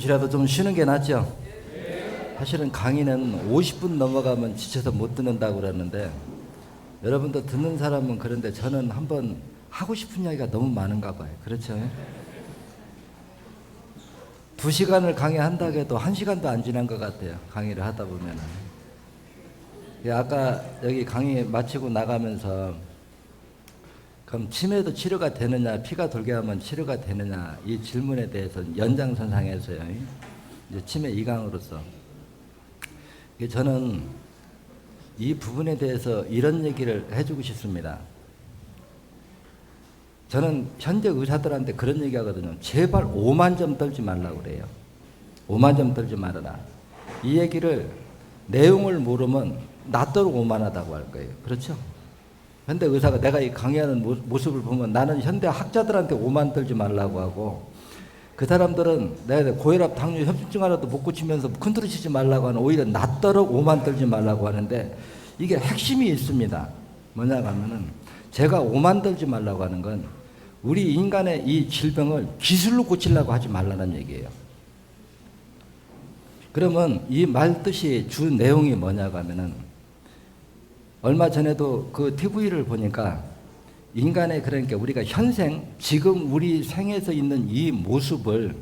잠시라도 좀 쉬는 게 낫죠? 사실은 강의는 50분 넘어가면 지쳐서 못 듣는다고 그러는데 여러분도 듣는 사람은 그런데 저는 한번 하고 싶은 이야기가 너무 많은가 봐요. 그렇죠? 2시간을 강의한다고 해도 1시간도 안 지난 것 같아요. 강의를 하다 보면은. 아까 여기 강의 마치고 나가면서 그럼 치매도 치료가 되느냐, 피가 돌게 하면 치료가 되느냐, 이 질문에 대해서 연장선상에서요. 이제 치매 2강으로서 저는 이 부분에 대해서 이런 얘기를 해주고 싶습니다. 저는 현재 의사들한테 그런 얘기 하거든요. 제발 5만 점 떨지 말라고 그래요. 5만 점 떨지 말아라. 이 얘기를 내용을 모르면 나도록 오만하다고 할 거예요. 그렇죠? 현대 의사가 내가 이 강의하는 모습을 보면 나는 현대 학자들한테 오만 떨지 말라고 하고 그 사람들은 내가 고혈압, 당뇨, 협심증 하나도 못 고치면서 큰소리 치지 말라고 하는 오히려 낫도록 오만 떨지 말라고 하는데 이게 핵심이 있습니다. 뭐냐 하면은 제가 오만 떨지 말라고 하는 건 우리 인간의 이 질병을 기술로 고치려고 하지 말라는 얘기예요. 그러면 이 말 뜻이 주 내용이 뭐냐고 하면은 얼마 전에도 그 TV를 보니까 인간의 그러니까 우리가 현생 지금 우리 생에서 있는 이 모습을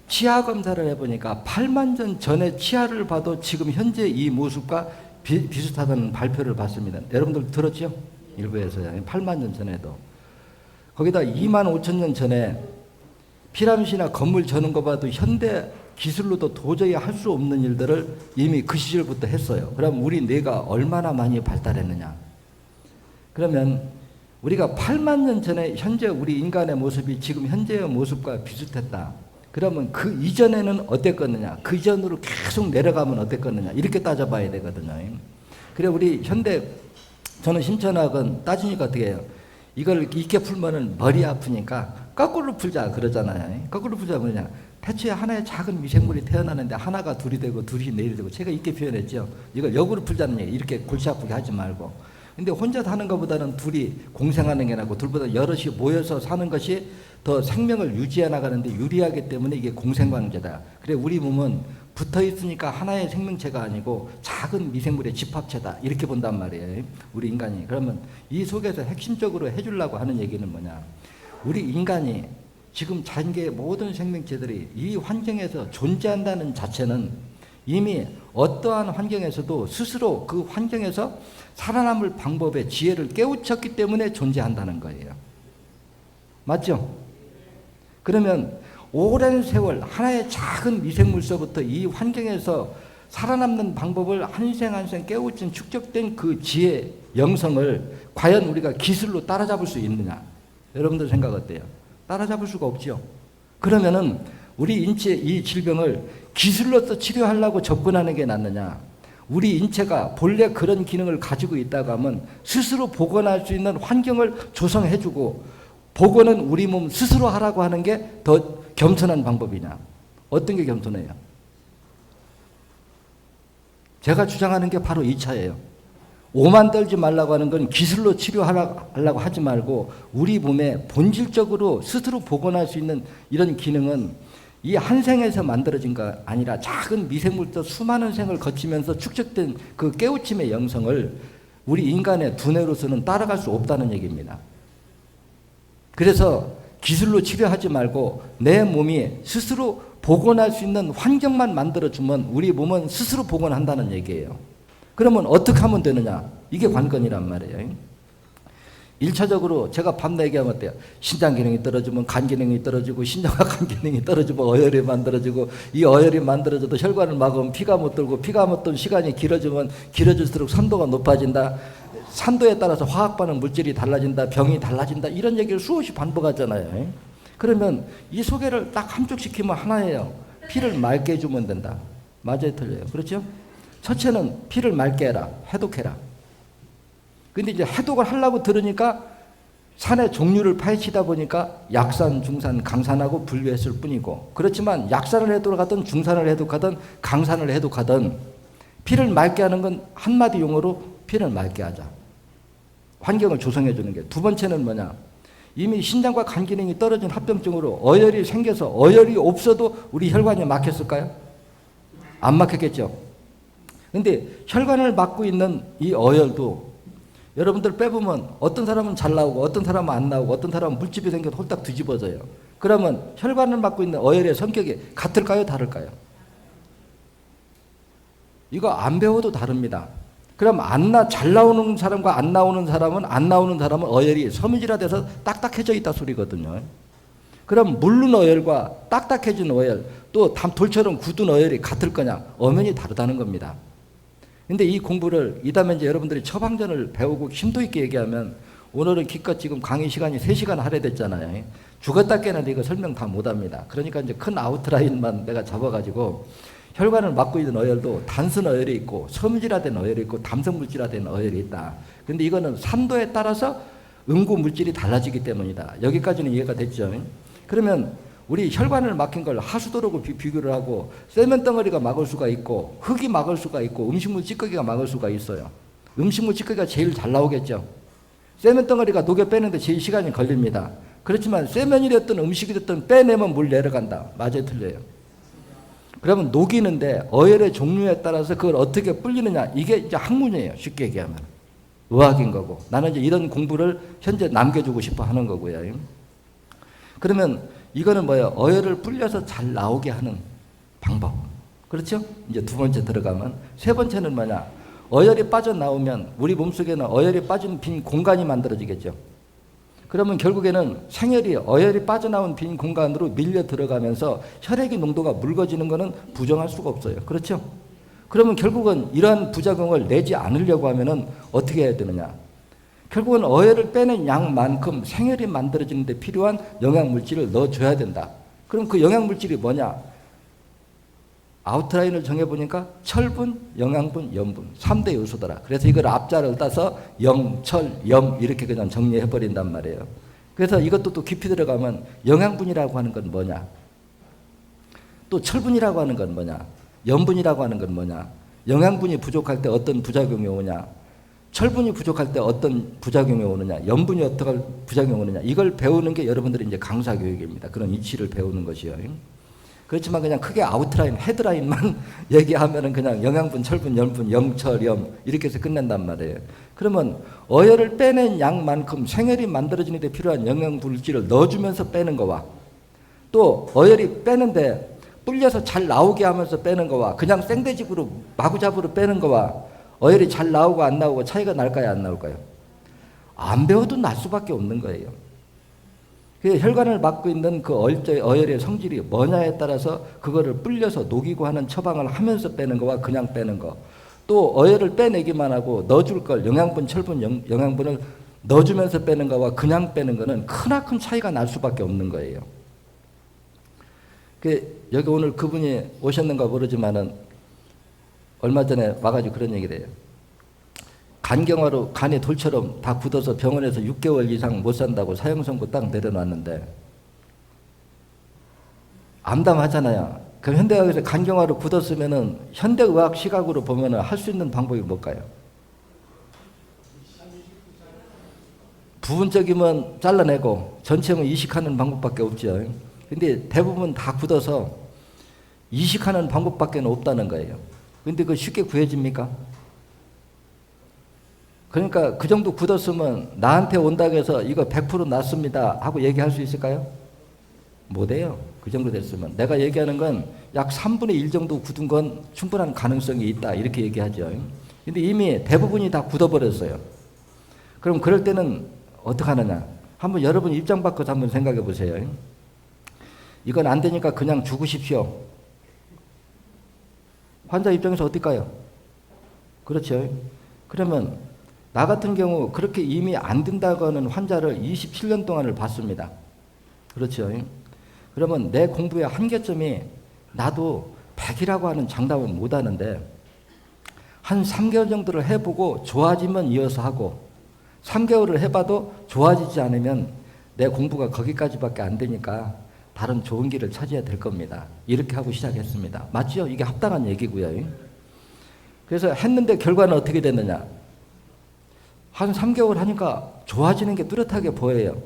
치아 검사를 해보니까 8만 년 전의 치아를 봐도 지금 현재 이 모습과 비슷하다는 발표를 봤습니다. 여러분들 들었죠? 일부에서요. 8만 년 전에도. 거기다 2만 5천 년 전에 피라미드나 건물 저는 거 봐도 현대 기술로도 도저히 할 수 없는 일들을 이미 그 시절부터 했어요. 그럼 우리 뇌가 얼마나 많이 발달했느냐. 그러면 우리가 8만 년 전에 현재 우리 인간의 모습이 지금 현재의 모습과 비슷했다. 그러면 그 이전에는 어땠겠느냐. 그 이전으로 계속 내려가면 어땠겠느냐. 이렇게 따져봐야 되거든요. 그래 우리 현대 저는 심천학은 따지니까 어떻게 해요. 이걸 이렇게 풀면은 머리 아프니까 거꾸로 풀자 그러잖아요. 거꾸로 풀자 뭐냐. 태초에 하나의 작은 미생물이 태어나는데 하나가 둘이 되고 둘이 넷이 되고 제가 이렇게 표현했죠. 이걸 역으로 풀자는 얘기. 이렇게 골치 아프게 하지 말고. 근데 혼자 사는 것보다는 둘이 공생하는 게 낫고 둘보다 여럿이 모여서 사는 것이 더 생명을 유지해 나가는데 유리하기 때문에 이게 공생관계다. 그래 우리 몸은 붙어 있으니까 하나의 생명체가 아니고 작은 미생물의 집합체다. 이렇게 본단 말이에요. 우리 인간이. 그러면 이 속에서 핵심적으로 해주려고 하는 얘기는 뭐냐. 우리 인간이 지금 자연계의 모든 생명체들이 이 환경에서 존재한다는 자체는 이미 어떠한 환경에서도 스스로 그 환경에서 살아남을 방법의 지혜를 깨우쳤기 때문에 존재한다는 거예요. 맞죠? 그러면 오랜 세월 하나의 작은 미생물서부터 이 환경에서 살아남는 방법을 한 생 한 생 깨우친 축적된 그 지혜 영성을 과연 우리가 기술로 따라잡을 수 있느냐? 여러분들 생각 어때요? 따라잡을 수가 없죠. 그러면은 우리 인체 이 질병을 기술로서 치료하려고 접근하는 게 낫느냐? 우리 인체가 본래 그런 기능을 가지고 있다고 하면 스스로 복원할 수 있는 환경을 조성해주고 복원은 우리 몸 스스로 하라고 하는 게 더 겸손한 방법이냐? 어떤 게 겸손해요? 제가 주장하는 게 바로 이 차예요. 오만 떨지 말라고 하는 건 기술로 치료하려고 하지 말고 우리 몸에 본질적으로 스스로 복원할 수 있는 이런 기능은 이 한 생에서 만들어진 거 아니라 작은 미생물도 수많은 생을 거치면서 축적된 그 깨우침의 영성을 우리 인간의 두뇌로서는 따라갈 수 없다는 얘기입니다. 그래서 기술로 치료하지 말고 내 몸이 스스로 복원할 수 있는 환경만 만들어주면 우리 몸은 스스로 복원한다는 얘기예요. 그러면 어떻게 하면 되느냐? 이게 관건이란 말이에요. 1차적으로 제가 밤낮 얘기하면 어때요? 신장 기능이 떨어지면 간 기능이 떨어지고 신장과 간 기능이 떨어지면 어혈이 만들어지고 이 어혈이 만들어져도 혈관을 막으면 피가 못 돌고 피가 못 도는 시간이 길어지면 길어질수록 산도가 높아진다. 산도에 따라서 화학 반응 물질이 달라진다. 병이 달라진다. 이런 얘기를 수없이 반복하잖아요. 그러면 이 소개를 딱 함축시키면 하나예요. 피를 맑게 해주면 된다. 맞아요, 틀려요. 그렇죠? 첫째는 피를 맑게 해라. 해독해라. 근데 이제 해독을 하려고 들으니까 산의 종류를 파헤치다 보니까 약산, 중산, 강산하고 분류했을 뿐이고 그렇지만 약산을 해독하든 중산을 해독하든 강산을 해독하든 피를 맑게 하는 건 한마디 용어로 피를 맑게 하자. 환경을 조성해 주는 게. 두 번째는 뭐냐. 이미 신장과 간 기능이 떨어진 합병증으로 어혈이 생겨서 어혈이 없어도 우리 혈관이 막혔을까요? 안 막혔겠죠. 근데 혈관을 막고 있는 이 어혈도 여러분들 빼보면 어떤 사람은 잘 나오고 어떤 사람은 안 나오고 어떤 사람은 물집이 생겨서 홀딱 뒤집어져요. 그러면 혈관을 막고 있는 어혈의 성격이 같을까요? 다를까요? 이거 안 배워도 다릅니다. 그럼 잘 나오는 사람과 안 나오는 사람은 어혈이 섬유질화돼서 딱딱해져 있다 소리거든요. 그럼 물른 어혈과 딱딱해진 어혈, 또 돌처럼 굳은 어혈이 같을 거냐? 엄연히 다르다는 겁니다. 근데 이 공부를 이다음에 이제 여러분들이 처방전을 배우고 심도 있게 얘기하면 오늘은 기껏 지금 강의 시간이 3시간 할애됐잖아요. 죽었다 깨는데 이거 설명 다 못합니다. 그러니까 이제 큰 아웃라인만 내가 잡아가지고 혈관을 막고 있는 어혈도 단순 어혈이 있고 섬유질화된 어혈이 있고 담성물질화된 어혈이 있다. 근데 이거는 산도에 따라서 응고 물질이 달라지기 때문이다. 여기까지는 이해가 됐죠. 그러면 우리 혈관을 막힌 걸 하수도라고 비교를 하고 세면 덩어리가 막을 수가 있고 흙이 막을 수가 있고 음식물 찌꺼기가 막을 수가 있어요. 음식물 찌꺼기가 제일 잘 나오겠죠. 세면 덩어리가 녹여 빼는데 제일 시간이 걸립니다. 그렇지만 세면이 됐든 음식이 됐든 빼내면 물 내려간다. 맞아요, 틀려요? 그러면 녹이는데 어혈의 종류에 따라서 그걸 어떻게 불리느냐, 이게 이제 학문이에요. 쉽게 얘기하면 의학인 거고, 나는 이제 이런 공부를 현재 남겨주고 싶어 하는 거고요. 그러면 이거는 뭐예요? 어혈을 불려서 잘 나오게 하는 방법. 그렇죠? 이제 두 번째 들어가면, 세 번째는 뭐냐? 어혈이 빠져나오면 우리 몸속에는 어혈이 빠진 빈 공간이 만들어지겠죠. 그러면 결국에는 생혈이 어혈이 빠져나온 빈 공간으로 밀려 들어가면서 혈액의 농도가 묽어지는 것은 부정할 수가 없어요. 그렇죠? 그러면 결국은 이러한 부작용을 내지 않으려고 하면은 어떻게 해야 되느냐? 결국은 어혈을 빼는 양만큼 생혈이 만들어지는 데 필요한 영양물질을 넣어줘야 된다. 그럼 그 영양물질이 뭐냐? 아웃라인을 정해보니까 철분, 영양분, 염분 3대 요소더라. 그래서 이걸 앞자를 따서 영, 철, 염 이렇게 그냥 정리해버린단 말이에요. 그래서 이것도 또 깊이 들어가면 영양분이라고 하는 건 뭐냐? 또 철분이라고 하는 건 뭐냐? 염분이라고 하는 건 뭐냐? 영양분이 부족할 때 어떤 부작용이 오냐? 철분이 부족할 때 어떤 부작용이 오느냐, 염분이 어떻게 부작용이 오느냐, 이걸 배우는 게 여러분들이 이제 강사 교육입니다. 그런 이치를 배우는 것이요. 그렇지만 그냥 크게 아웃라인, 헤드라인만 얘기하면은 그냥 영양분, 철분, 염분, 영철, 염 이렇게 해서 끝낸단 말이에요. 그러면 어혈을 빼낸 양만큼 생혈이 만들어지는 데 필요한 영양물질을 넣어주면서 빼는 거와, 또 어혈이 빼는데 불려서 잘 나오게 하면서 빼는 거와, 그냥 생대집으로 마구잡이로 빼는 거와 어혈이 잘 나오고 안 나오고 차이가 날까요, 안 나올까요? 안 배워도 날 수밖에 없는 거예요. 그 혈관을 막고 있는 그 어혈의 성질이 뭐냐에 따라서 그거를 불려서 녹이고 하는 처방을 하면서 빼는 거와 그냥 빼는 거, 또 어혈을 빼내기만 하고 넣어줄 걸 영양분, 철분, 영양분을 넣어주면서 빼는 거와 그냥 빼는 거는 크나큰 차이가 날 수밖에 없는 거예요. 여기 오늘 그분이 오셨는가 모르지만은 얼마 전에 와가지고 그런 얘기를 해요. 간경화로 간이 돌처럼 다 굳어서 병원에서 6개월 이상 못 산다고 사형선고 딱 내려놨는데, 암담하잖아요. 그럼 현대의학에서 간경화로 굳었으면은 현대의학 시각으로 보면은 할 수 있는 방법이 뭘까요? 부분적이면 잘라내고 전체면 이식하는 방법밖에 없죠. 근데 대부분 다 굳어서 이식하는 방법밖에 없다는 거예요. 근데 그거 쉽게 구해집니까? 그러니까 그 정도 굳었으면 나한테 온다고 해서 이거 100% 낫습니다 하고 얘기할 수 있을까요? 못해요. 그 정도 됐으면. 내가 얘기하는 건 약 3분의 1 정도 굳은 건 충분한 가능성이 있다 이렇게 얘기하죠. 근데 이미 대부분이 다 굳어버렸어요. 그럼 그럴 때는 어떻게 하느냐? 한번 여러분 입장 바꿔서 한번 생각해 보세요. 이건 안 되니까 그냥 죽으십시오. 환자 입장에서 어떨까요? 그렇죠. 그러면 나 같은 경우 그렇게 이미 안 된다고 하는 환자를 27년 동안을 봤습니다. 그렇죠. 그러면 내 공부의 한계점이, 나도 100이라고 하는 장담은 못 하는데 한 3개월 정도를 해보고 좋아지면 이어서 하고, 3개월을 해봐도 좋아지지 않으면 내 공부가 거기까지밖에 안 되니까 다른 좋은 길을 찾아야 될 겁니다. 이렇게 하고 시작했습니다. 맞죠? 이게 합당한 얘기고요. 그래서 했는데 결과는 어떻게 됐느냐? 한 3개월 하니까 좋아지는 게 뚜렷하게 보여요.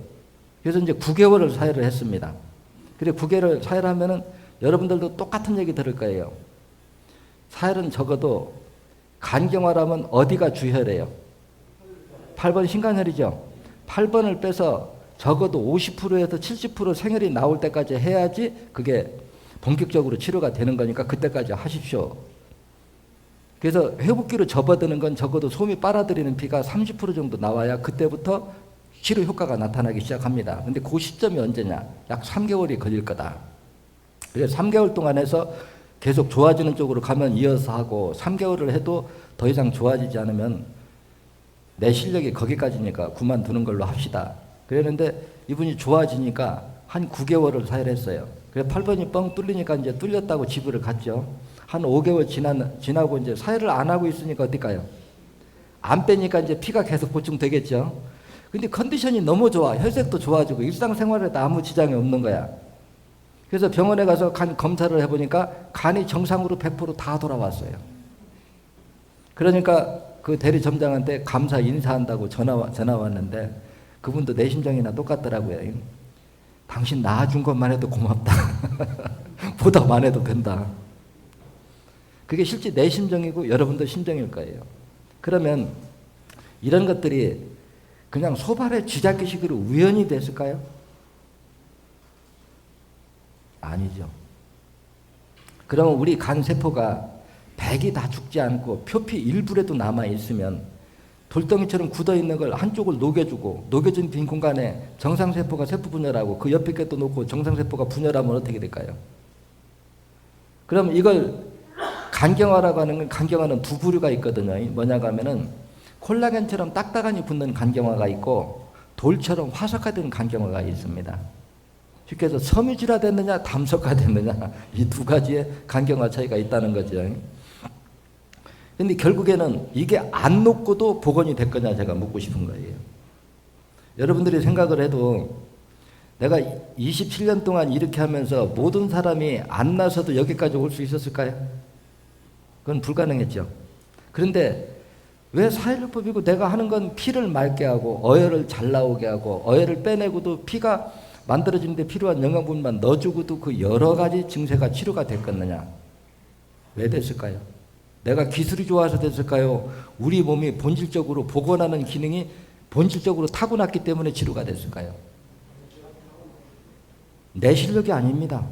그래서 이제 9개월을 사회를 했습니다. 그래 9개월을 사회를 하면은 여러분들도 똑같은 얘기 들을 거예요. 사회는 적어도 간경화라면 어디가 주혈이에요? 8번 신간혈이죠. 8번을 빼서 적어도 50%에서 70% 생혈이 나올 때까지 해야지 그게 본격적으로 치료가 되는 거니까 그때까지 하십시오. 그래서 회복기로 접어드는 건 적어도 솜이 빨아들이는 피가 30% 정도 나와야 그때부터 치료 효과가 나타나기 시작합니다. 근데 그 시점이 언제냐? 약 3개월이 걸릴 거다. 그래서 3개월 동안 해서 계속 좋아지는 쪽으로 가면 이어서 하고 3개월을 해도 더 이상 좋아지지 않으면 내 실력이 거기까지니까 그만두는 걸로 합시다. 그랬는데 이분이 좋아지니까 한 9개월을 사회를 했어요. 그래서 8번이 뻥 뚫리니까 이제 뚫렸다고 집으로 갔죠. 한 5개월 지나고 이제 사회를 안 하고 있으니까 어떨까요? 안 빼니까 이제 피가 계속 보충되겠죠. 근데 컨디션이 너무 좋아. 혈색도 좋아지고 일상생활에도 아무 지장이 없는 거야. 그래서 병원에 가서 간 검사를 해보니까 간이 정상으로 100% 돌아왔어요. 그러니까 그 대리점장한테 감사 인사한다고 전화 왔는데 그분도 내 심정이나 똑같더라고요. 당신 낳아준 것만 해도 고맙다. 보다만 해도 된다. 그게 실제 내 심정이고 여러분도 심정일 거예요. 그러면 이런 것들이 그냥 소발의 쥐잡기식으로 우연이 됐을까요? 아니죠. 그러면 우리 간세포가 100이 다 죽지 않고 표피 일부라도 남아있으면 돌덩이처럼 굳어있는 걸 한쪽을 녹여주고 녹여진 빈 공간에 정상세포가 세포 분열하고 그 옆에 것도 놓고 정상세포가 분열하면 어떻게 될까요? 그럼 이걸 간경화라고 하는 건 간경화는 두 부류가 있거든요. 뭐냐고 하면은 콜라겐처럼 딱딱하니 붙는 간경화가 있고 돌처럼 화석화된 간경화가 있습니다. 쉽게 해서 섬유질화됐느냐 담석화됐느냐 이 두 가지의 간경화 차이가 있다는 거죠. 근데 결국에는 이게 안 녹고도 복원이 될 거냐 제가 묻고 싶은 거예요. 여러분들이 생각을 해도 내가 27년 동안 이렇게 하면서 모든 사람이 안 나서도 여기까지 올 수 있었을까요? 그건 불가능했죠. 그런데 왜 사회요법이고 내가 하는 건 피를 맑게 하고 어혈을 잘 나오게 하고 어혈을 빼내고도 피가 만들어지는데 필요한 영양분만 넣어주고도 그 여러 가지 증세가 치료가 됐겠느냐? 왜 됐을까요? 내가 기술이 좋아서 됐을까요? 우리 몸이 본질적으로 복원하는 기능이 본질적으로 타고났기 때문에 치료가 됐을까요? 내 실력이 아닙니다.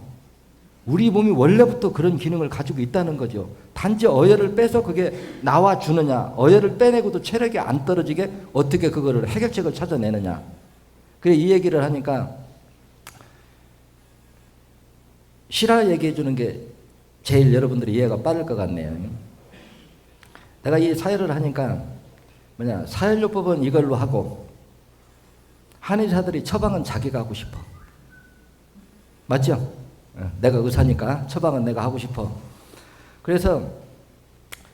우리 몸이 원래부터 그런 기능을 가지고 있다는 거죠. 단지 어혈을 빼서 그게 나와주느냐, 어혈을 빼내고도 체력이 안 떨어지게 어떻게 그거를 해결책을 찾아내느냐. 그래 이 얘기를 하니까 실화 얘기해 주는 게 제일 여러분들이 이해가 빠를 것 같네요. 내가 이 사회를 하니까 사혈요법은 이걸로 하고 한의사들이 처방은 자기가 하고 싶어. 맞죠? 내가 의사니까 처방은 내가 하고 싶어. 그래서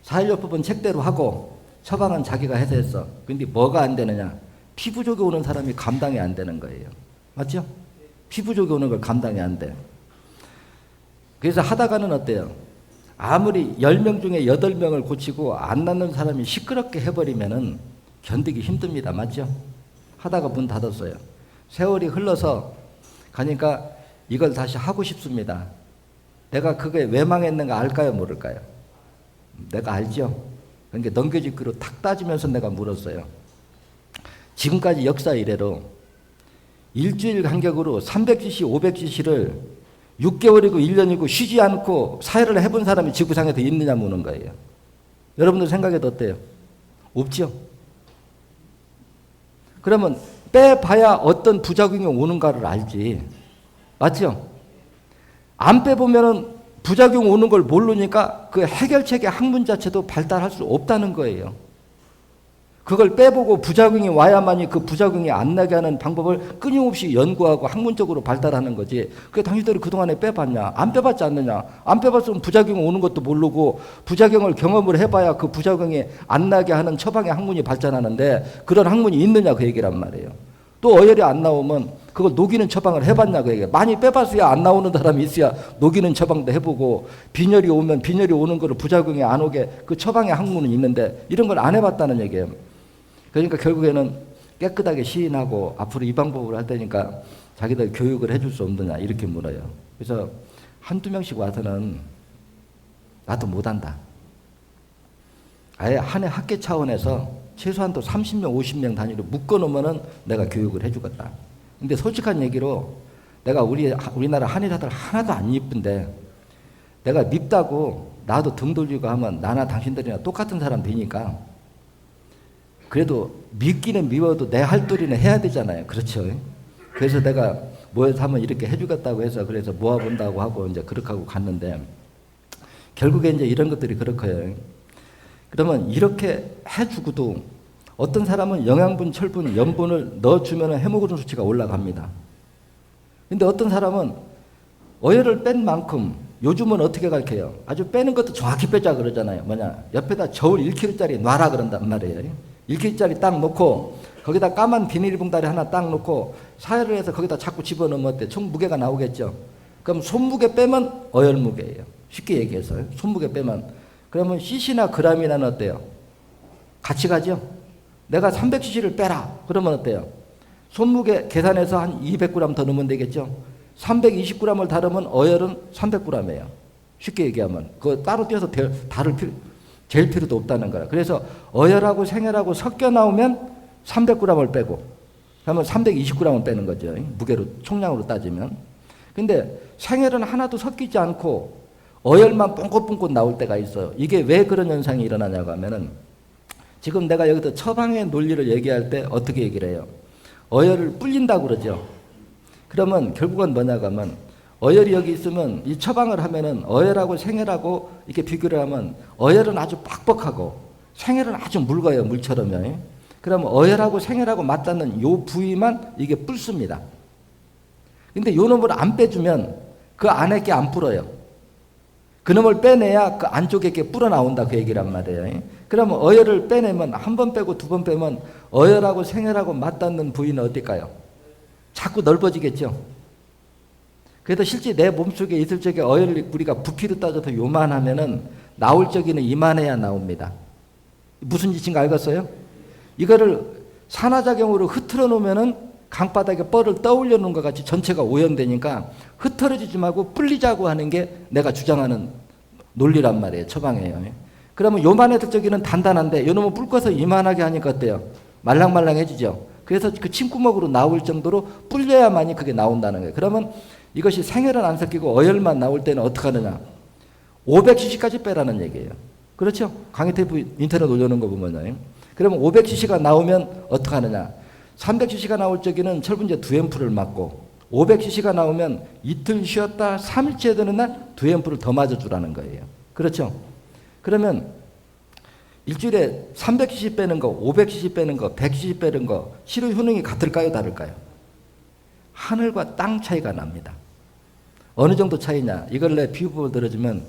사혈요법은 책대로 하고 처방은 자기가 해서 했어. 근데 뭐가 안 되느냐? 피부족이 오는 사람이 감당이 안 되는 거예요. 맞죠? 피부족이 오는 걸 감당이 안 돼. 그래서 하다가는 어때요? 아무리 10명 중에 8명을 고치고 안 낫는 사람이 시끄럽게 해버리면은 견디기 힘듭니다. 맞죠? 하다가 문 닫았어요. 세월이 흘러서 가니까 이걸 다시 하고 싶습니다. 내가 그게 왜 망했는가 알까요? 모를까요? 내가 알죠? 그러니까 넘겨짚기로 탁 따지면서 내가 물었어요. 지금까지 역사 이래로 일주일 간격으로 300cc, 500cc를 6개월이고 1년이고 쉬지 않고 사회를 해본 사람이 지구상에 있느냐 묻는 거예요. 여러분들 생각해도 어때요? 없죠? 그러면 빼봐야 어떤 부작용이 오는가를 알지. 맞죠? 안 빼보면은 부작용 오는 걸 모르니까 그 해결책의 학문 자체도 발달할 수 없다는 거예요. 그걸 빼보고 부작용이 와야만이 그 부작용이 안 나게 하는 방법을 끊임없이 연구하고 학문적으로 발달하는 거지. 그게 당신들이 그동안에 빼봤냐? 안 빼봤지 않느냐? 안 빼봤으면 부작용 오는 것도 모르고 부작용을 경험을 해봐야 그 부작용이 안 나게 하는 처방의 학문이 발전하는데 그런 학문이 있느냐 그 얘기란 말이에요. 또 어혈이 안 나오면 그걸 녹이는 처방을 해봤냐 그 얘기예요. 많이 빼봤어야 안 나오는 사람이 있어야 녹이는 처방도 해보고 빈혈이 오면 빈혈이 오는 거를 부작용이 안 오게 그 처방의 학문은 있는데 이런 걸 안 해봤다는 얘기예요. 그러니까 결국에는 깨끗하게 시인하고 앞으로 이 방법으로 할 테니까 자기들 교육을 해줄 수 없느냐 이렇게 물어요. 그래서 한두 명씩 와서는 나도 못한다. 아예 한 해 학계 차원에서 최소한도 30명, 50명 단위로 묶어놓으면은 내가 교육을 해주겠다. 근데 솔직한 얘기로 내가 우리나라 한의사들 하나도 안 이쁜데 내가 밉다고 나도 등 돌리고 하면 나나 당신들이나 똑같은 사람 되니까 그래도 밉기는 미워도 내 할 도리는 해야 되잖아요. 그렇죠. 그래서 내가 모여서 한번 이렇게 해주겠다고 해서 그래서 모아본다고 하고 이제 그렇게 하고 갔는데 결국에 이제 이런 것들이 그렇고요. 그러면 이렇게 해주고도 어떤 사람은 영양분, 철분, 염분을 넣어주면 헤모글로빈 수치가 올라갑니다. 근데 어떤 사람은 어혈을 뺀 만큼 요즘은 어떻게 가르쳐요? 아주 빼는 것도 정확히 빼자 그러잖아요. 뭐냐? 옆에다 저울 1kg짜리 놔라 그런단 말이에요. 1kg짜리 딱 놓고 거기다 까만 비닐봉다리 하나 딱 놓고 사혈을 해서 거기다 자꾸 집어넣으면 어때? 총 무게가 나오겠죠. 그럼 손무게 빼면 어혈 무게예요. 쉽게 얘기해서 손무게 빼면 그러면 cc나 g이나는 어때요? 같이 가죠. 내가 300cc를 빼라 그러면 어때요? 손무게 계산해서 한 200g 더 넣으면 되겠죠. 320g을 다르면 어혈은 300g이에요. 쉽게 얘기하면 그거 따로 떼어서 잴 필요도 없다는 거라. 그래서 어혈하고 생혈하고 섞여 나오면 300g을 빼고 그러면 320g을 빼는 거죠. 무게로 총량으로 따지면. 근데 생혈은 하나도 섞이지 않고 어혈만 뽕긋뽕긋 나올 때가 있어요. 이게 왜 그런 현상이 일어나냐고 하면은 지금 내가 여기서 처방의 논리를 얘기할 때 어떻게 얘기를 해요? 어혈을 불린다고 그러죠. 그러면 결국은 뭐냐고 하면 어혈이 여기 있으면 이 처방을 하면은 어혈하고 생혈하고 이렇게 비교를 하면 어혈은 아주 빡빡하고 생혈은 아주 묽어요. 물처럼요. 그러면 어혈하고 생혈하고 맞닿는 요 부위만 이게 뿔습니다. 근데 요 놈을 안 빼주면 그 안에 게 안 불어요. 그 놈을 빼내야 그 안쪽에 게 불어 나온다 그 얘기란 말이에요. 그러면 어혈을 빼내면 한 번 빼고 두 번 빼면 어혈하고 생혈하고 맞닿는 부위는 어떨까요? 자꾸 넓어지겠죠. 그래서 실제 내 몸속에 있을 적에 어혈 우리가 부피로 따져서 요만하면은 나올 적에는 이만해야 나옵니다. 무슨 짓인가 알겠어요? 이거를 산화작용으로 흐트러 놓으면은 강바닥에 뻘을 떠올려 놓은 것 같이 전체가 오염되니까 흩어지지 말고 불리자고 하는 게 내가 주장하는 논리란 말이에요. 처방이에요. 그러면 요만했을 적에는 단단한데 요놈은 불꺼서 이만하게 하니까 어때요? 말랑말랑해지죠. 그래서 그 침구멍으로 나올 정도로 불려야만이 그게 나온다는 거예요. 그러면 이것이 생혈은 안 섞이고 어혈만 나올 때는 어떻게 하느냐? 500cc까지 빼라는 얘기예요. 그렇죠? 강의 테이프 인터넷 올려놓은 거 보면요. 그러면 500cc가 나오면 어떻게 하느냐? 300cc가 나올 적에는 철분제 2앰플을 맞고 500cc가 나오면 이틀 쉬었다 3일째 되는 날 2앰플을 더 맞아주라는 거예요. 그렇죠? 그러면 일주일에 300cc 빼는 거, 500cc 빼는 거, 100cc 빼는 거 치료 효능이 같을까요? 다를까요? 하늘과 땅 차이가 납니다. 어느 정도 차이냐? 이걸 내 비유법을 들어주면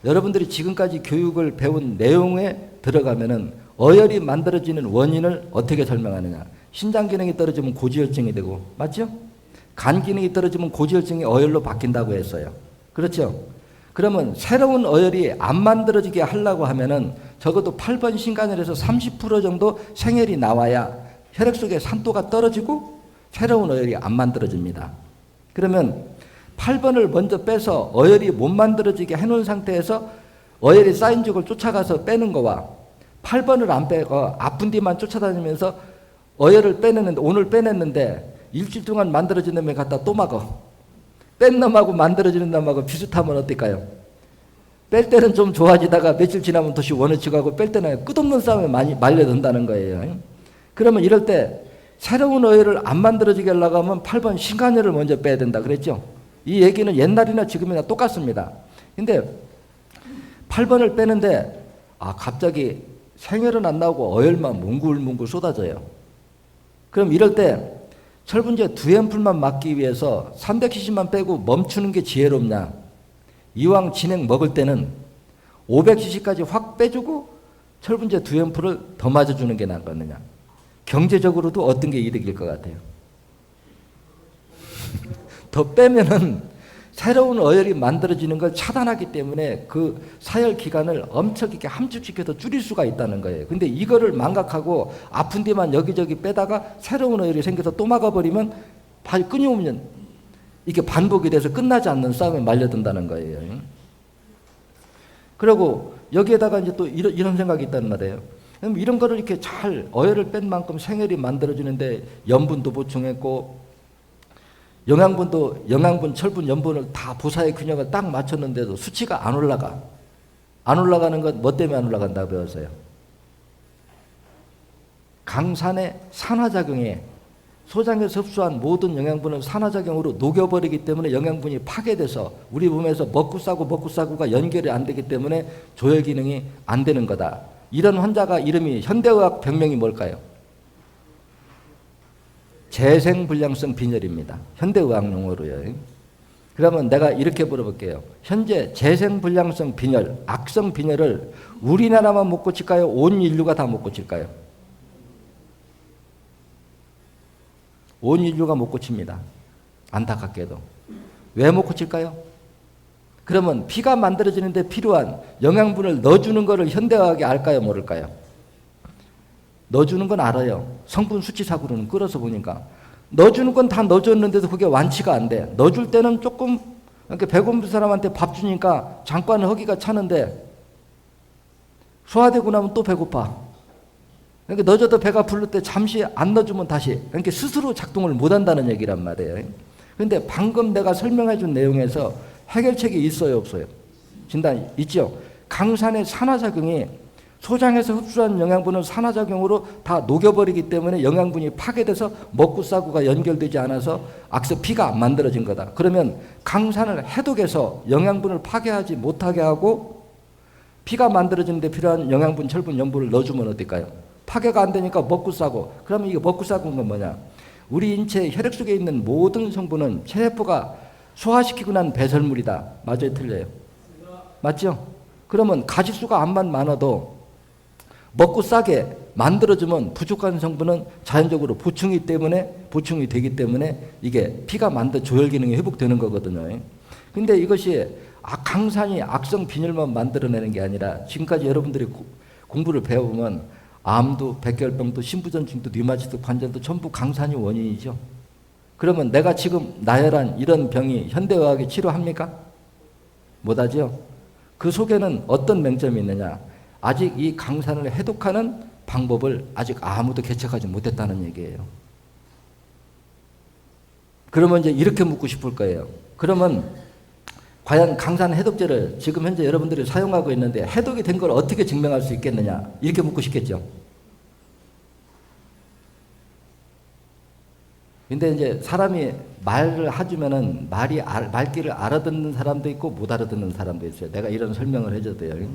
여러분들이 지금까지 교육을 배운 내용에 들어가면은 어혈이 만들어지는 원인을 어떻게 설명하느냐? 신장 기능이 떨어지면 고지혈증이 되고, 맞죠? 간 기능이 떨어지면 고지혈증이 어혈로 바뀐다고 했어요. 그렇죠? 그러면 새로운 어혈이 안 만들어지게 하려고 하면은 적어도 8번 신간혈에서 30% 정도 생혈이 나와야 혈액 속에 산도가 떨어지고 새로운 어혈이 안 만들어집니다. 그러면 8번을 먼저 빼서 어혈이 못 만들어지게 해놓은 상태에서 어혈이 쌓인 쪽을 쫓아가서 빼는 거와 8번을 안 빼고 아픈 뒤만 쫓아다니면서 어혈을 빼냈는데 오늘 빼냈는데 일주일 동안 만들어진 놈에 갖다 또 막어. 뺀 놈하고 만들어지는 놈하고 비슷하면 어떨까요? 뺄 때는 좀 좋아지다가 며칠 지나면 다시 원위치 가고 뺄 때는 끝없는 싸움에 많이 말려든다는 거예요. 그러면 이럴 때 새로운 어혈을 안 만들어지게 하려고 하면 8번 신간혈을 먼저 빼야 된다 그랬죠. 이 얘기는 옛날이나 지금이나 똑같습니다. 근데 8번을 빼는데 갑자기 생혈은 안 나오고 어혈만 몽글몽글 쏟아져요. 그럼 이럴 때 철분제 2앰플만 맞기 위해서 300cc만 빼고 멈추는 게 지혜롭냐? 이왕 진행 먹을 때는 500cc까지 확 빼주고 철분제 2앰플을 더 맞아주는 게 낫겠느냐? 경제적으로도 어떤 게 이득일 것 같아요? 더 빼면은 새로운 어혈이 만들어지는 걸 차단하기 때문에 그 사열 기간을 엄청나게 함축시켜서 줄일 수가 있다는 거예요. 근데 이거를 망각하고 아픈 데만 여기저기 빼다가 새로운 어혈이 생겨서 또 막아버리면 끊임없는 이게 반복이 돼서 끝나지 않는 싸움에 말려든다는 거예요. 그리고 여기에다가 이제 또 이런 생각이 있단 말이에요. 이런 거를 이렇게 잘 어혈을 뺀 만큼 생혈이 만들어지는데 염분도 보충했고 영양분, 철분, 염분을 다 보사의 균형을 딱 맞췄는데도 수치가 안 올라가. 안 올라가는 건 뭐 때문에 안 올라간다고 배웠어요? 강산의 산화작용에 소장에서 흡수한 모든 영양분을 산화작용으로 녹여버리기 때문에 영양분이 파괴돼서 우리 몸에서 먹고 싸고가 연결이 안 되기 때문에 조혈 기능이 안 되는 거다. 이런 환자가 이름이 현대의학 병명이 뭘까요? 재생불량성 빈혈입니다. 현대의학 용어로요. 그러면 내가 이렇게 물어볼게요. 현재 재생불량성 빈혈, 악성 빈혈을 우리나라만 못 고칠까요? 온 인류가 다 못 고칠까요? 온 인류가 못 고칩니다. 안타깝게도. 왜 못 고칠까요? 그러면 피가 만들어지는데 필요한 영양분을 넣어주는 것을 현대의학이 알까요? 모를까요? 넣어주는 건 알아요. 성분 수치사고로는 끌어서 보니까. 넣어주는 건 다 넣어줬는데도 그게 완치가 안 돼. 넣어줄 때는 조금 이렇게 배고픈 사람한테 밥 주니까 잠깐 허기가 차는데 소화되고 나면 또 배고파. 그러니까 넣어줘도 배가 부를 때 잠시 안 넣어주면 다시 그러니까 스스로 작동을 못한다는 얘기란 말이에요. 그런데 방금 내가 설명해 준 내용에서 해결책이 있어요, 없어요? 진단 있죠? 강산의 산화작용이 소장에서 흡수한 영양분은 산화작용으로 다 녹여버리기 때문에 영양분이 파괴돼서 먹고 싸고가 연결되지 않아서 피가 안 만들어진 거다. 그러면 강산을 해독해서 영양분을 파괴하지 못하게 하고 피가 만들어지는데 필요한 영양분, 철분, 염분을 넣어주면 어떨까요? 파괴가 안 되니까 먹고 싸고. 그러면 이게 먹고 싸고인 건 뭐냐? 우리 인체 혈액 속에 있는 모든 성분은 체세포가 소화시키고 난 배설물이다. 맞아요, 틀려요? 맞죠? 그러면 가짓수가 암만 많아도 먹고 싸게 만들어주면 부족한 성분은 자연적으로 보충이 되기 때문에 이게 피가 조혈 기능이 회복되는 거거든요. 근데 이것이 강산이 악성 빈혈만 만들어내는 게 아니라 지금까지 여러분들이 공부를 배워보면 암도 백혈병도 신부전증도 류마티스 관절도 전부 강산이 원인이죠. 그러면 내가 지금 나열한 이런 병이 현대의학이 치료합니까? 못하죠. 그 속에는 어떤 맹점이 있느냐? 아직 이 강산을 해독하는 방법을 아직 아무도 개척하지 못했다는 얘기예요. 그러면 이제 이렇게 묻고 싶을 거예요. 그러면 과연 강산 해독제를 지금 현재 여러분들이 사용하고 있는데 해독이 된 걸 어떻게 증명할 수 있겠느냐? 이렇게 묻고 싶겠죠. 근데 이제 사람이 말을 해주면은 말귀를 알아듣는 사람도 있고 못 알아듣는 사람도 있어요. 내가 이런 설명을 해줘도요.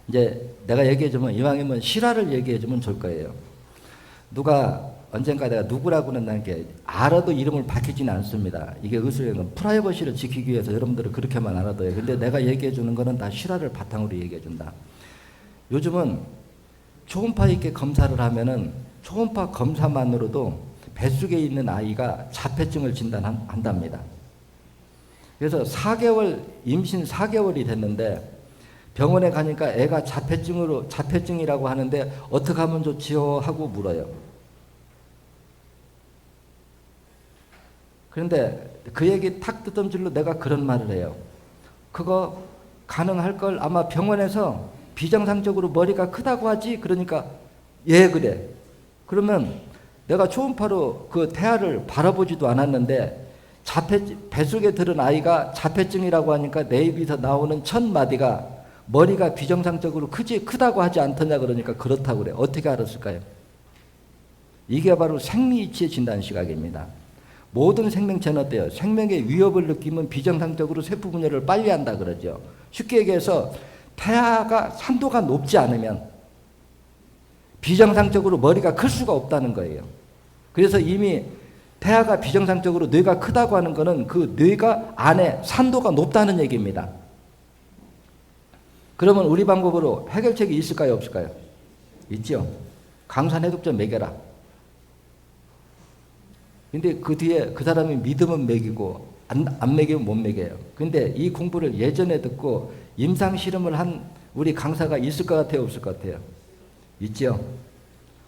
이제 내가 얘기해주면 이왕이면 실화를 얘기해주면 좋을 거예요. 누가 언젠가 내가 누구라고는 나게 알아도 이름을 밝히지는 않습니다. 이게 의술의 프라이버시를 지키기 위해서 여러분들은 그렇게만 알아둬요. 근데 내가 얘기해주는 거는 다 실화를 바탕으로 얘기해준다. 요즘은 초음파 있게 검사를 하면은 초음파 검사만으로도 뱃속에 있는 아이가 자폐증을 진단한답니다. 그래서 임신 4개월이 됐는데 병원에 가니까 애가 자폐증이라고 하는데 어떻게 하면 좋지요? 하고 물어요. 그런데 그 얘기 탁 뜨듬질로 내가 그런 말을 해요. 그거 가능할 걸 아마 병원에서 비정상적으로 머리가 크다고 하지? 그러니까 예 그래. 그러면 내가 초음파로 그 태아를 바라보지도 않았는데 뱃속에 들은 아이가 자폐증이라고 하니까 내 입에서 나오는 첫 마디가 머리가 비정상적으로 크다고 하지 않더냐 그러니까 그렇다고 그래. 어떻게 알았을까요? 이게 바로 생리이치의 진단 시각입니다. 모든 생명체는 어때요? 생명의 위협을 느끼면 비정상적으로 세포 분열을 빨리 한다 그러죠. 쉽게 얘기해서 태아가 산도가 높지 않으면 비정상적으로 머리가 클 수가 없다는 거예요. 그래서 이미 태아가 비정상적으로 뇌가 크다고 하는 것은 그 뇌가 안에 산도가 높다는 얘기입니다. 그러면 우리 방법으로 해결책이 있을까요? 없을까요? 있죠. 강산 해독제 먹여라. 근데 그 뒤에 그 사람이 믿으면 먹이고 안 먹이면 못 먹여요. 근데 이 공부를 예전에 듣고 임상 실험을 한 우리 강사가 있을 것 같아요, 없을 것 같아요? 있죠.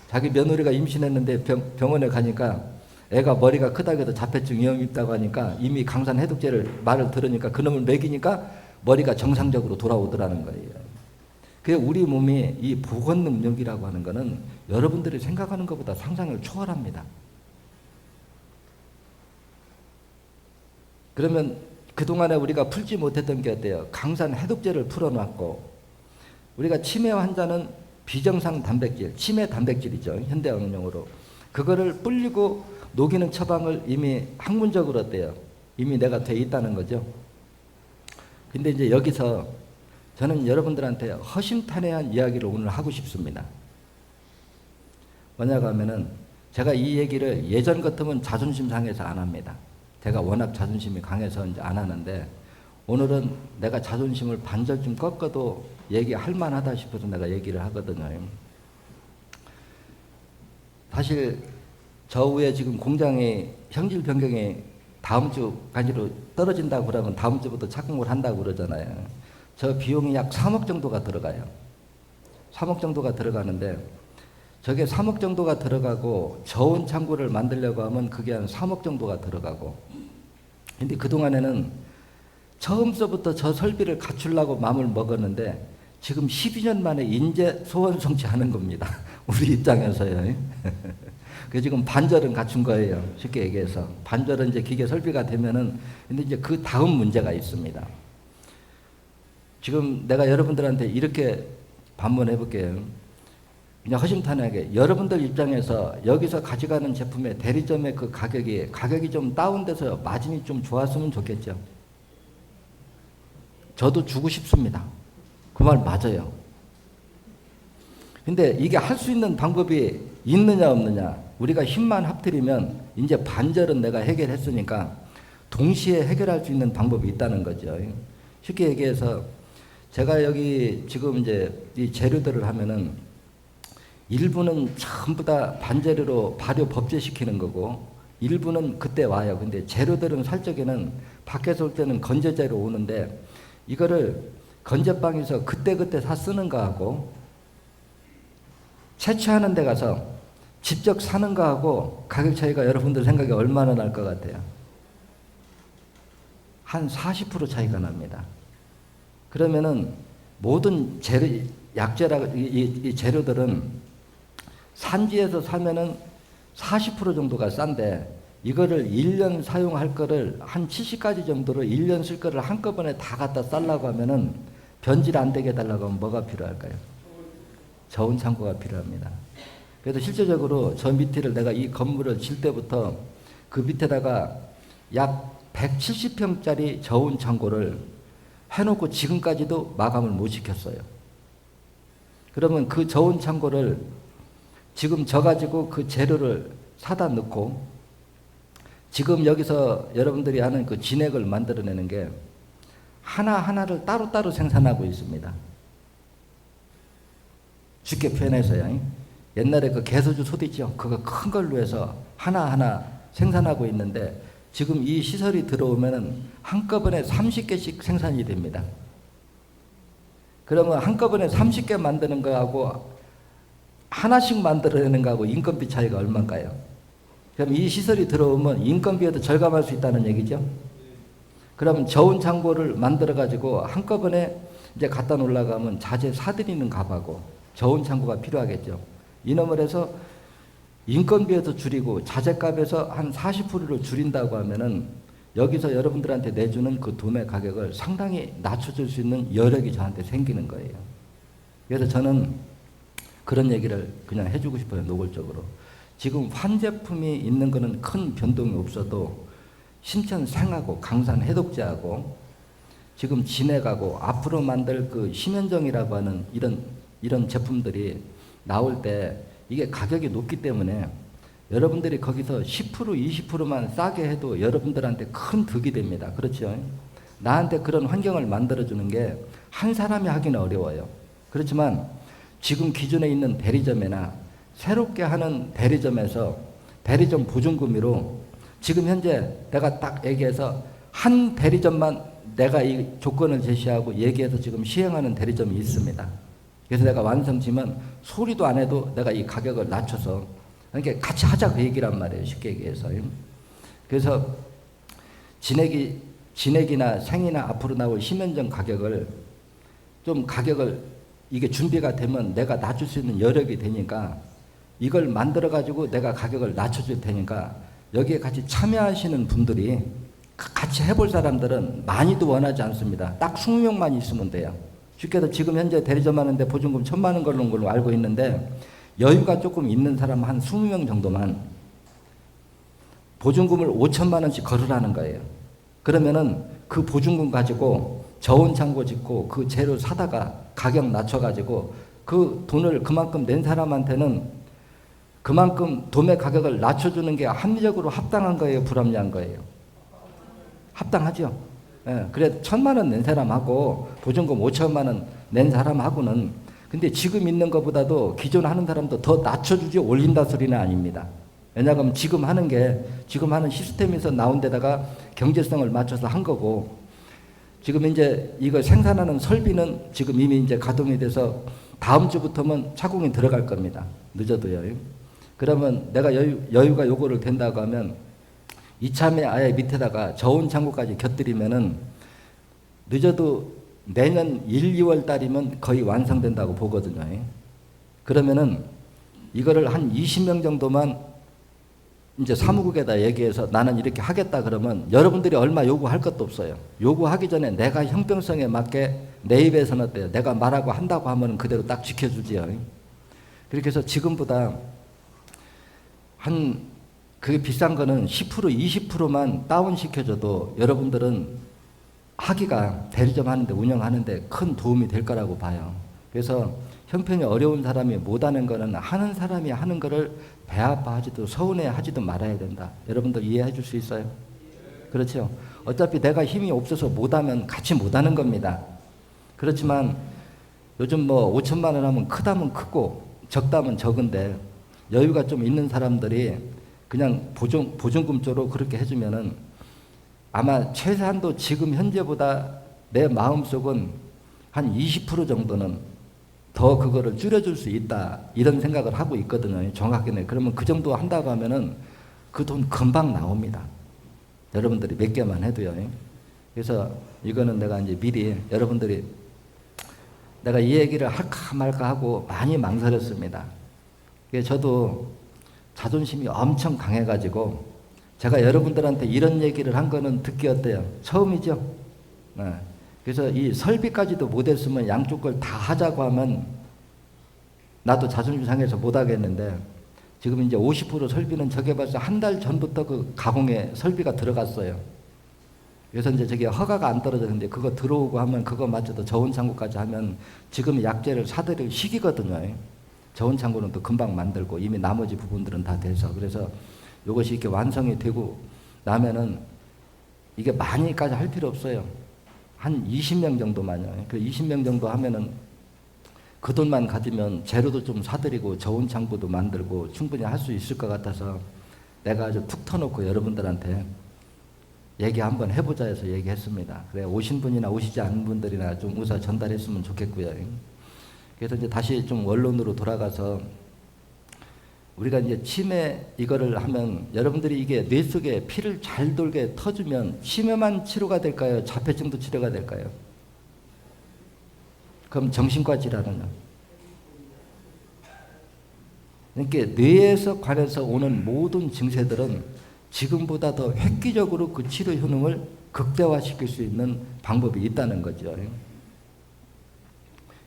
자기 며느리가 임신했는데 병원에 가니까 애가 머리가 크다고 해서 자폐증 위험이 있다고 하니까 이미 강산 해독제를 말을 들으니까 그놈을 먹이니까 머리가 정상적으로 돌아오더라는 거예요. 그 우리 몸이 이 복원 능력이라고 하는 거는 여러분들이 생각하는 것보다 상상을 초월합니다. 그러면 그동안에 우리가 풀지 못했던 게 어때요? 강산 해독제를 풀어놨고, 우리가 치매 환자는 비정상 단백질, 치매 단백질이죠. 현대언용어로. 그거를 불리고 녹이는 처방을 이미 학문적으로 어때요? 이미 내가 돼 있다는 거죠. 근데 이제 여기서 저는 여러분들한테 허심탄회한 이야기를 오늘 하고 싶습니다. 뭐냐고 하면은 제가 이 얘기를 예전 같으면 자존심 상해서 안 합니다. 제가 워낙 자존심이 강해서 이제 안 하는데 오늘은 내가 자존심을 반절쯤 꺾어도 얘기할 만하다 싶어서 내가 얘기를 하거든요. 사실 저 위에 지금 공장이 형질 변경이 다음 주까지로 떨어진다고 그러면 다음 주부터 착공을 한다고 그러잖아요. 저 비용이 약 3억 정도가 들어가요. 3억 정도가 들어가는데 저게 3억 정도가 들어가고 저온 창고를 만들려고 하면 그게 한 3억 정도가 들어가고, 근데 그동안에는 처음서부터 저 설비를 갖추려고 마음을 먹었는데 지금 12년 만에 인재 소원 성취하는 겁니다. 우리 입장에서요. 그 지금 반절은 갖춘 거예요. 쉽게 얘기해서. 반절은 이제 기계 설비가 되면은, 근데 이제 그 다음 문제가 있습니다. 지금 내가 여러분들한테 이렇게 반문해 볼게요. 그냥 허심탄회하게 여러분들 입장에서 여기서 가져가는 제품의 대리점의 그 가격이 좀 다운돼서 마진이 좀 좋았으면 좋겠죠. 저도 주고 싶습니다. 그 말 맞아요. 근데 이게 할 수 있는 방법이 있느냐 없느냐, 우리가 힘만 합들이면 이제 반절은 내가 해결했으니까 동시에 해결할 수 있는 방법이 있다는 거죠. 쉽게 얘기해서 제가 여기 지금 이제 이 재료들을 하면은 일부는 전부 다 반재료로 발효 법제시키는 거고 일부는 그때 와요. 근데 재료들은 살 적에는 밖에서 올 때는 건재재로 오는데 이거를 건재방에서 그때그때 사 쓰는 거하고 채취하는 데 가서 직접 사는 거하고 가격 차이가 여러분들 생각에 얼마나 날 것 같아요? 한 40% 차이가 납니다. 그러면은 모든 재료, 이 재료들은 산지에서 사면은 40% 정도가 싼데 이거를 1년 사용할 거를 한 70가지 정도로 1년 쓸 거를 한꺼번에 다 갖다 쌀라고 하면은 변질 안 되게 해달라고 하면 뭐가 필요할까요? 저온 창고가 필요합니다. 그래서 실제적으로 저 밑에를 내가 이 건물을 질 때부터 그 밑에다가 약 170평짜리 저온 창고를 해놓고 지금까지도 마감을 못 시켰어요. 그러면 그 저온 창고를 지금 져가지고 그 재료를 사다 넣고 지금 여기서 여러분들이 하는 그 진액을 만들어내는 게 하나하나를 따로따로 생산하고 있습니다. 쉽게 표현해서요. 옛날에 그 개소주 소디죠. 그거 큰 걸로 해서 하나하나 생산하고 있는데 지금 이 시설이 들어오면은 한꺼번에 30개씩 생산이 됩니다. 그러면 한꺼번에 30개 만드는 거하고 하나씩 만들어내는 거하고 인건비 차이가 얼마인가요? 그럼 이 시설이 들어오면 인건비에도 절감할 수 있다는 얘기죠. 그러면 저온 창고를 만들어 가지고 한꺼번에 이제 갖다 놓으려고 하면 자재 사들이는 값하고 저온 창고가 필요하겠죠. 이놈을 해서 인건비에서 줄이고 자재값에서 한 40%를 줄인다고 하면은 여기서 여러분들한테 내주는 그 도매 가격을 상당히 낮춰줄 수 있는 여력이 저한테 생기는 거예요. 그래서 저는 그런 얘기를 그냥 해주고 싶어요. 노골적으로. 지금 환제품이 있는 거는 큰 변동이 없어도 신천생하고 강산 해독제하고 지금 진액하고 앞으로 만들 그 심연정이라고 하는 이런 제품들이 나올 때 이게 가격이 높기 때문에 여러분들이 거기서 10% 20%만 싸게 해도 여러분들한테 큰 득이 됩니다. 그렇죠? 나한테 그런 환경을 만들어주는 게 한 사람이 하기는 어려워요. 그렇지만 지금 기존에 있는 대리점이나 새롭게 하는 대리점에서 대리점 보증금으로 지금 현재 내가 딱 얘기해서 한 대리점만 내가 이 조건을 제시하고 얘기해서 지금 시행하는 대리점이 있습니다. 그래서 내가 완성지면 소리도 안 해도 내가 이 가격을 낮춰서 그러니까 같이 하자 그 얘기란 말이에요. 쉽게 얘기해서. 그래서 진액이나 생이나 앞으로 나올 심연정 가격을 이게 준비가 되면 내가 낮출 수 있는 여력이 되니까 이걸 만들어 가지고 내가 가격을 낮춰줄 테니까 여기에 같이 참여하시는 분들이 같이 해볼 사람들은 많이도 원하지 않습니다. 딱 20명만 있으면 돼요. 쉽게 해서 지금 현재 대리점 하는데 보증금 1,000만 원 걸는 걸로 알고 있는데 여유가 조금 있는 사람 한 20명 정도만 보증금을 5천만 원씩 걸으라는 거예요. 그러면은 그 보증금 가지고 저온 창고 짓고 그 재료 사다가 가격 낮춰가지고 그 돈을 그만큼 낸 사람한테는 그만큼 도매 가격을 낮춰주는 게 합리적으로 합당한 거예요, 불합리한 거예요? 합당하죠. 예, 그래 1,000만 원 낸 사람하고 보증금 5천만 원 낸 사람하고는 근데 지금 있는 것보다도 기존 하는 사람도 더 낮춰주지 올린다 소리는 아닙니다. 왜냐하면 지금 하는 시스템에서 나온 데다가 경제성을 맞춰서 한 거고 지금 이제 이거 생산하는 설비는 지금 이미 이제 가동이 돼서 다음 주부터는 착공이 들어갈 겁니다. 늦어도요. 그러면 내가 여유가 요거를 된다고 하면 이참에 아예 밑에다가 저온 창고까지 곁들이면은 늦어도 내년 1, 2월 달이면 거의 완성된다고 보거든요. 그러면은 이거를 한 20명 정도만 이제 사무국에다 얘기해서 나는 이렇게 하겠다 그러면 여러분들이 얼마 요구할 것도 없어요. 요구하기 전에 내가 형평성에 맞게 내 입에서는 어때요? 내가 말하고 한다고 하면 그대로 딱 지켜주지요. 그렇게 해서 지금보다 그게 비싼 거는 10% 20%만 다운시켜줘도 여러분들은 하기가 대리점 하는데 운영하는데 큰 도움이 될 거라고 봐요. 그래서 형편이 어려운 사람이 못하는 거는 하는 사람이 하는 거를 배 아파하지도 서운해하지도 말아야 된다. 여러분들 이해해 줄 수 있어요? 그렇죠? 어차피 내가 힘이 없어서 못하면 같이 못하는 겁니다. 그렇지만 요즘 5천만 원 하면 크다면 크고 적다면 적은데 여유가 좀 있는 사람들이 그냥 보증금 쪽으로 그렇게 해주면은 아마 최소한도 지금 현재보다 내 마음속은 한 20% 정도는 더 그거를 줄여줄 수 있다 이런 생각을 하고 있거든요. 정확하게. 그러면 그 정도 한다고 하면은 그 돈 금방 나옵니다. 여러분들이 몇 개만 해도요. 그래서 이거는 내가 이제 미리 여러분들이 내가 이 얘기를 할까 말까 하고 많이 망설였습니다. 저도 자존심이 엄청 강해가지고 제가 여러분들한테 이런 얘기를 한 거는 듣기 어때요? 처음이죠? 네. 그래서 이 설비까지도 못했으면 양쪽 걸 다 하자고 하면 나도 자존심 상해서 못하겠는데 지금 이제 50% 설비는 저게 벌써 한 달 전부터 그 가공에 설비가 들어갔어요. 그래서 이제 저게 허가가 안 떨어졌는데 그거 들어오고 하면 그거 맞춰도 저온 창고까지 하면 지금 약재를 사들일 시기거든요. 저온 창고는 또 금방 만들고 이미 나머지 부분들은 다 돼서 그래서 이것이 이렇게 완성이 되고 나면은 이게 많이까지 할 필요 없어요. 한 20명 정도만요. 그 20명 정도 하면은 그 돈만 가지면 재료도 좀 사드리고 저온 창고도 만들고 충분히 할 수 있을 것 같아서 내가 아주 툭 터놓고 여러분들한테 얘기 한번 해보자 해서 얘기했습니다. 그래 오신 분이나 오시지 않은 분들이나 좀 의사 전달했으면 좋겠고요. 그래서 이제 다시 좀 원론으로 돌아가서 우리가 이제 치매 이거를 하면 여러분들이 이게 뇌 속에 피를 잘 돌게 터주면 치매만 치료가 될까요? 자폐증도 치료가 될까요? 그럼 정신과 질환은요? 그러니까 뇌에서 관해서 오는 모든 증세들은 지금보다 더 획기적으로 그 치료 효능을 극대화시킬 수 있는 방법이 있다는 거죠.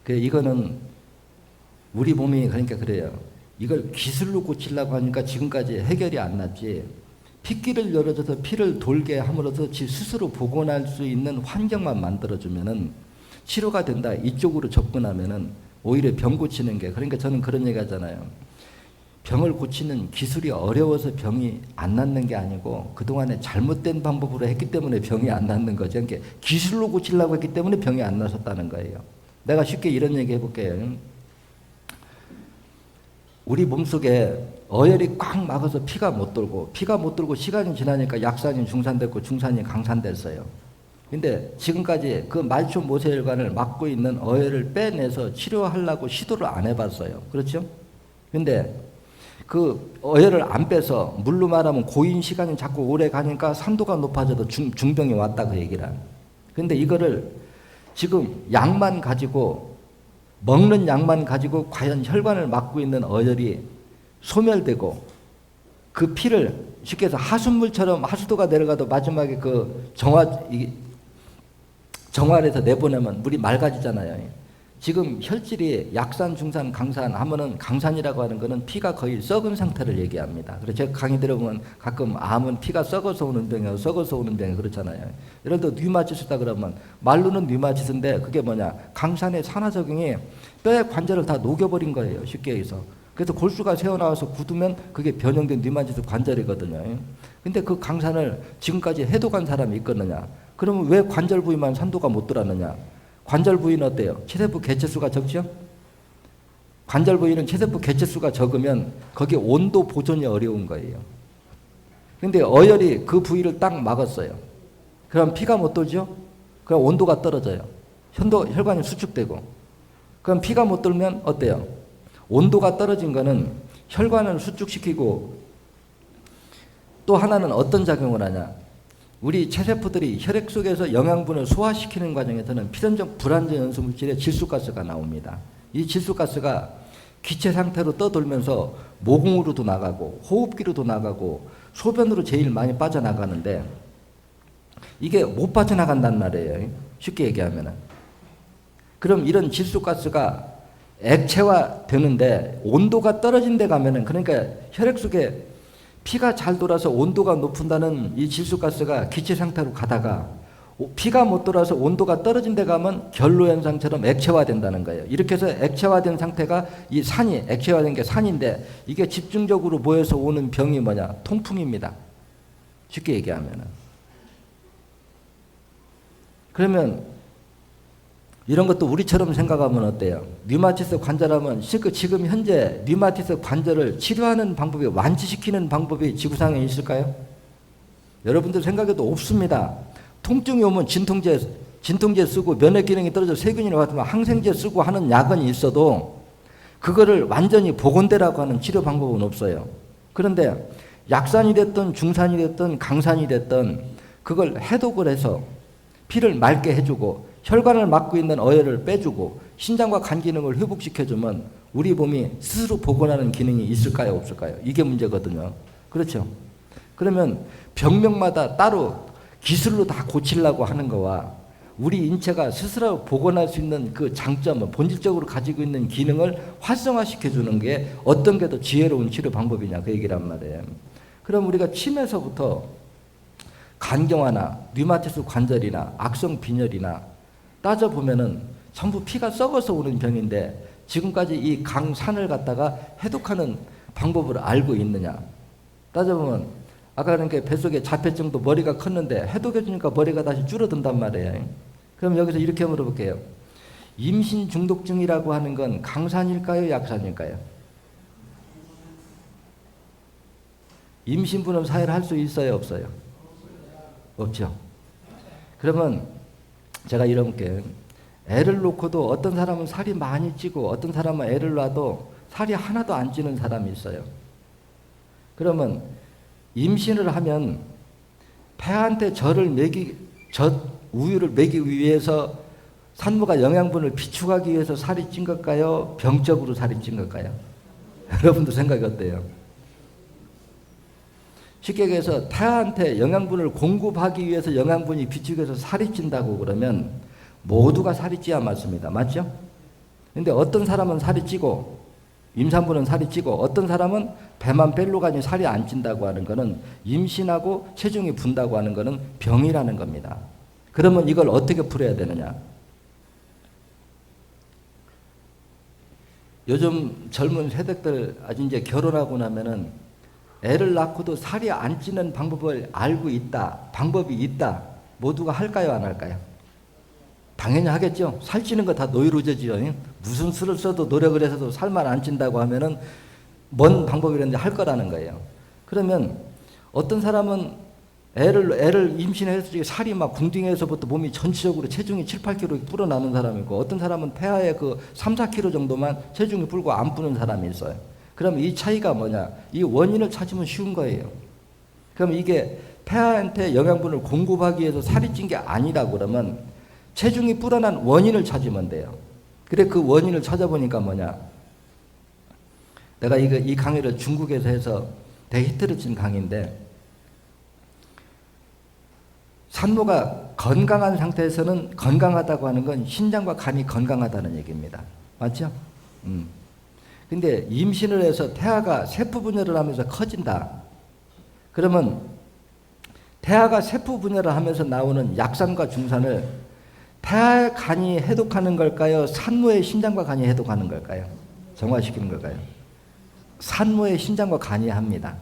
이거는 우리 몸이 그러니까 그래요. 이걸 기술로 고치려고 하니까 지금까지 해결이 안 났지. 핏기를 열어줘서 피를 돌게 함으로써 지 스스로 복원할 수 있는 환경만 만들어주면은 치료가 된다. 이쪽으로 접근하면은 오히려 병 고치는 게 그러니까 저는 그런 얘기 하잖아요. 병을 고치는 기술이 어려워서 병이 안 낫는 게 아니고 그동안에 잘못된 방법으로 했기 때문에 병이 안 낫는 거죠. 그러니까 기술로 고치려고 했기 때문에 병이 안 나섰다는 거예요. 내가 쉽게 이런 얘기 해볼게요. 우리 몸속에 어혈이 꽉 막아서 피가 못 돌고 시간이 지나니까 약산이 중산됐고 중산이 강산됐어요. 근데 지금까지 그 말초 모세혈관을 막고 있는 어혈을 빼내서 치료하려고 시도를 안 해봤어요. 그렇죠? 근데 그 어혈을 안 빼서 물로 말하면 고인 시간이 자꾸 오래 가니까 산도가 높아져도 중병이 왔다 그 얘기라. 근데 이거를 지금 약만 가지고 먹는 약만 가지고 과연 혈관을 막고 있는 어혈이 소멸되고 그 피를 쉽게 해서 하수물처럼 하수도가 내려가도 마지막에 그 정화에서 내보내면 물이 맑아지잖아요. 지금 혈질이 약산, 중산, 강산 하면은 강산이라고 하는 거는 피가 거의 썩은 상태를 얘기합니다. 그래서 제가 강의 들어보면 가끔 암은 피가 썩어서 오는 병이고 썩어서 오는 병이 그렇잖아요. 예를 들어 류마티스다 그러면 말로는 류마티스인데 그게 뭐냐? 강산의 산화작용이 뼈의 관절을 다 녹여버린 거예요. 쉽게 해서. 그래서 골수가 새어나와서 굳으면 그게 변형된 류마티스 관절이거든요. 근데 그 강산을 지금까지 해독한 사람이 있겠느냐? 그러면 왜 관절 부위만 산도가 못 들었느냐? 관절 부위는 어때요? 체세포 개체수가 적죠? 관절 부위는 체세포 개체수가 적으면 거기에 온도 보존이 어려운 거예요. 근데 어혈이 그 부위를 딱 막았어요. 그럼 피가 못 돌죠? 그럼 온도가 떨어져요. 혈관이 수축되고. 그럼 피가 못 돌면 어때요? 온도가 떨어진 거는 혈관을 수축시키고 또 하나는 어떤 작용을 하냐? 우리 체세포들이 혈액 속에서 영양분을 소화시키는 과정에서는 필연적 불안정 연소 물질의 질소가스가 나옵니다. 이 질소가스가 기체 상태로 떠돌면서 모공으로도 나가고 호흡기로도 나가고 소변으로 제일 많이 빠져나가는데 이게 못 빠져나간단 말이에요. 쉽게 얘기하면은. 그럼 이런 질소가스가 액체화 되는데 온도가 떨어진 데 가면은 그러니까 혈액 속에 피가 잘 돌아서 온도가 높은다는 이 질소가스가 기체 상태로 가다가 피가 못 돌아서 온도가 떨어진 데 가면 결로 현상처럼 액체화된다는 거예요. 이렇게 해서 액체화된 상태가 이 산이 액체화된 게 산인데 이게 집중적으로 모여서 오는 병이 뭐냐? 통풍입니다. 쉽게 얘기하면은. 그러면 이런 것도 우리처럼 생각하면 어때요? 류마티스 관절하면 지금 현재 류마티스 관절을 치료하는 방법이 완치시키는 방법이 지구상에 있을까요? 여러분들 생각에도 없습니다. 통증이 오면 진통제 쓰고 면역 기능이 떨어져 세균이 나왔으면 항생제 쓰고 하는 약은 있어도 그거를 완전히 복원되라고 하는 치료 방법은 없어요. 그런데 약산이 됐든 중산이 됐든 강산이 됐든 그걸 해독을 해서 피를 맑게 해주고 혈관을 막고 있는 어혈을 빼주고 신장과 간 기능을 회복시켜주면 우리 몸이 스스로 복원하는 기능이 있을까요? 없을까요? 이게 문제거든요. 그렇죠? 그러면 병명마다 따로 기술로 다 고치려고 하는 거와 우리 인체가 스스로 복원할 수 있는 그 장점을 본질적으로 가지고 있는 기능을 활성화시켜주는 게 어떤 게 더 지혜로운 치료 방법이냐 그 얘기란 말이에요. 그럼 우리가 침에서부터 간경화나 류마티스 관절이나 악성 빈혈이나 따져보면은 전부 피가 썩어서 오는 병인데 지금까지 이 강산을 갖다가 해독하는 방법을 알고 있느냐. 따져보면 아까 그러니까 뱃속에 자폐증도 머리가 컸는데 해독해주니까 머리가 다시 줄어든단 말이에요. 그럼 여기서 이렇게 물어볼게요. 임신 중독증이라고 하는 건 강산일까요? 약산일까요? 임신부는 사회를 할 수 있어요? 없어요? 없죠. 그러면 제가 이런 게 애를 놓고도 어떤 사람은 살이 많이 찌고 어떤 사람은 애를 놔도 살이 하나도 안 찌는 사람이 있어요. 그러면 임신을 하면 폐한테 우유를 먹이기 위해서 산모가 영양분을 비축하기 위해서 살이 찐 걸까요? 병적으로 살이 찐 걸까요? 여러분도 생각이 어때요? 쉽게 얘기해서 태아한테 영양분을 공급하기 위해서 영양분이 비축해서 살이 찐다고 그러면 모두가 살이 찌야 맞습니다. 맞죠? 근데 어떤 사람은 살이 찌고 임산부는 살이 찌고 어떤 사람은 배만 뺄로 가니 살이 안 찐다고 하는 거는 임신하고 체중이 분다고 하는 거는 병이라는 겁니다. 그러면 이걸 어떻게 풀어야 되느냐? 요즘 젊은 세대들 아직 이제 결혼하고 나면은 애를 낳고도 살이 안 찌는 방법을 알고 있다. 방법이 있다. 모두가 할까요? 안 할까요? 당연히 하겠죠. 살찌는 거 다 노이로제지요. 무슨 수를 써도 노력을 해서도 살만 안 찐다고 하면은 먼 방법이라는데 할 거라는 거예요. 그러면 어떤 사람은 애를 임신해서 살이 막 궁둥이에서부터 몸이 전체적으로 체중이 7, 8kg 불어나는 사람이 있고, 어떤 사람은 폐하에 그 3, 4kg 정도만 체중이 불고 안 부는 사람이 있어요. 그럼 이 차이가 뭐냐? 이 원인을 찾으면 쉬운 거예요. 그럼 이게 폐하한테 영양분을 공급하기 위해서 살이 찐 게 아니라고 그러면 체중이 불어난 원인을 찾으면 돼요. 그래 그 원인을 찾아보니까 뭐냐? 내가 이 강의를 중국에서 해서 대히트를 친 강의인데, 산모가 건강한 상태에서는 건강하다고 하는 건 신장과 간이 건강하다는 얘기입니다. 맞죠? 근데 임신을 해서 태아가 세포 분열을 하면서 커진다. 그러면 태아가 세포 분열을 하면서 나오는 약산과 중산을 태아의 간이 해독하는 걸까요? 산모의 신장과 간이 해독하는 걸까요? 정화시키는 걸까요? 산모의 신장과 간이 합니다.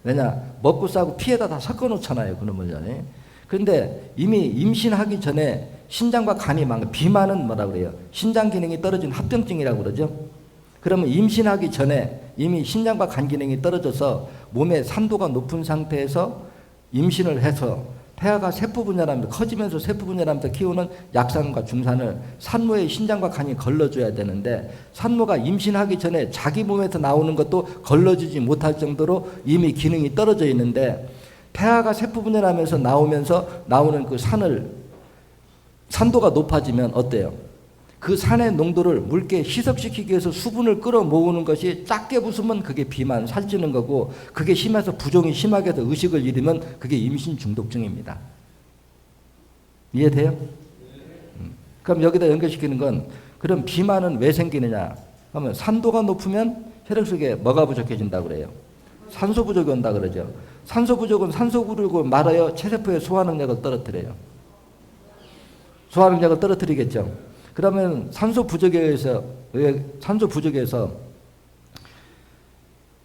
왜냐? 먹고 싸고 피에다 다 섞어 놓잖아요. 그놈을. 그런데 이미 임신하기 전에 신장과 간이 비만은 뭐라 그래요? 신장 기능이 떨어진 합병증이라고 그러죠. 그러면 임신하기 전에 이미 신장과 간 기능이 떨어져서 몸의 산도가 높은 상태에서 임신을 해서 폐하가 세포 분열하면서 커지면서 세포 분열하면서 키우는 약산과 중산을 산모의 신장과 간이 걸러줘야 되는데, 산모가 임신하기 전에 자기 몸에서 나오는 것도 걸러주지 못할 정도로 이미 기능이 떨어져 있는데, 폐하가 세포 분열하면서 나오는 그 산도가 높아지면 어때요? 그 산의 농도를 묽게 희석시키기 위해서 수분을 끌어 모으는 것이 작게 부수면 그게 비만, 살찌는 거고, 그게 심해서 부종이 심하게 해서 의식을 잃으면 그게 임신 중독증입니다. 이해돼요? 그럼 여기다 연결시키는 건, 그럼 비만은 왜 생기느냐 하면 산도가 높으면 혈액 속에 뭐가 부족해진다고 그래요? 산소 부족이 온다 그러죠. 산소 부족은 산소 부족을 말아요? 체세포의 소화 능력을 떨어뜨려요? 소화 능력을 떨어뜨리겠죠. 그러면 산소 부족에서